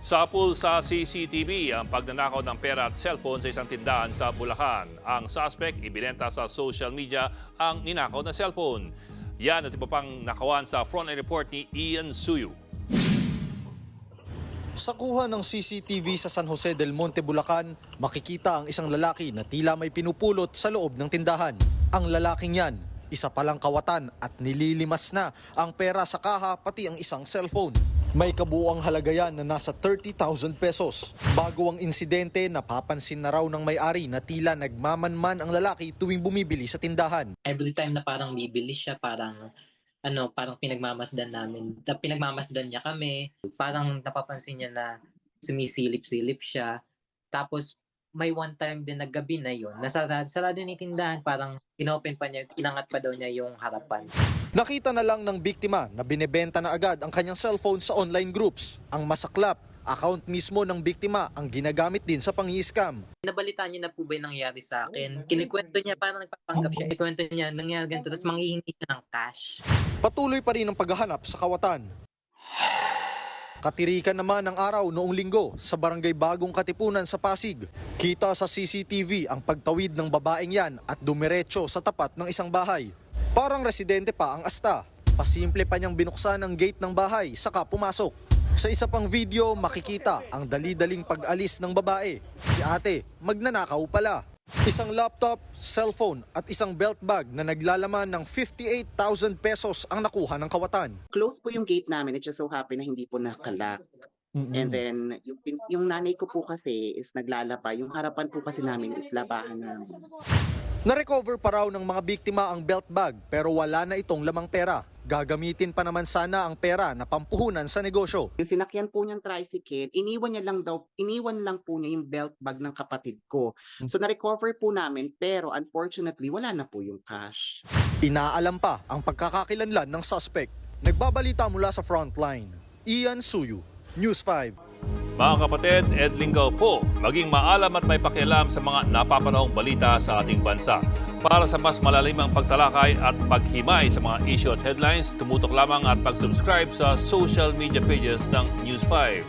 Sapul sa CCTV ang pagnanakaw ng pera at cellphone sa isang tindahan sa Bulacan. Ang suspect ibinenta sa social media ang ninakaw na cellphone. Yan at iba pang nakawan sa frontline report ni Ian Suyu. Sa kuha ng CCTV sa San Jose del Monte, Bulacan, makikita ang isang lalaki na tila may pinupulot sa loob ng tindahan. Ang lalaking yan, isa palang kawatan at nililimas na ang pera sa kaha pati ang isang cellphone. May kabuuang halaga yan na nasa 30,000 pesos. Bago ang insidente, napapansin na raw ng may-ari na tila nagmamanman ang lalaki tuwing bumibili sa tindahan. Every time na parang bibili siya, parang pinagmamasdan namin. Pinagmamasdan niya kami. Parang napapansin niya na sumisilip-silip siya. Tapos may one time din na gabi na yun, sarado ni tindahan, parang inopen pa niya, inangat pa daw niya yung harapan. Nakita na lang ng biktima na binebenta na agad ang kanyang cellphone sa online groups. Ang masaklap, account mismo ng biktima ang ginagamit din sa pang-i-scam. Nabalitaan niya na po ba yung nangyari sa akin? Kinikwento niya, parang nagpapanggap siya. Kinikwento niya, nangyari ganito, tapos manghihingi siya ng cash. Patuloy pa rin ang paghahanap sa kawatan. Katirikan naman ang araw noong linggo sa barangay Bagong Katipunan sa Pasig. Kita sa CCTV ang pagtawid ng babaeng yan at dumiretso sa tapat ng isang bahay. Parang residente pa ang asta. Pasimple pa niyang binuksan ang gate ng bahay saka pumasok. Sa isa pang video makikita ang dali-daling pag-alis ng babae. Si ate magnanakaw pala. Isang laptop, cellphone at isang belt bag na naglalaman ng 58,000 pesos ang nakuha ng kawatan. Close po yung gate namin. It just so happen na hindi po nakalak. And then, yung nanay ko po kasi is naglalaba. Yung harapan po kasi namin is labahan namin. Na-recover pa raw ng mga biktima ang belt bag pero wala na itong lamang pera. Gagamitin pa naman sana ang pera na pampuhunan sa negosyo. Yung sinakyan po niyang tricycle, iniwan lang po niya yung belt bag ng kapatid ko. So na-recover po namin pero unfortunately wala na po yung cash. Inaalam pa ang pagkakakilanlan ng suspect. Nagbabalita mula sa frontline. Ian Suyu, News 5. Mga kapatid, Ed Lingaw po, maging maalam at may pakialam sa mga napapanahong balita sa ating bansa. Para sa mas malalimang pagtalakay at paghimay sa mga issue at headlines, tumutok lamang at mag-subscribe sa social media pages ng News 5.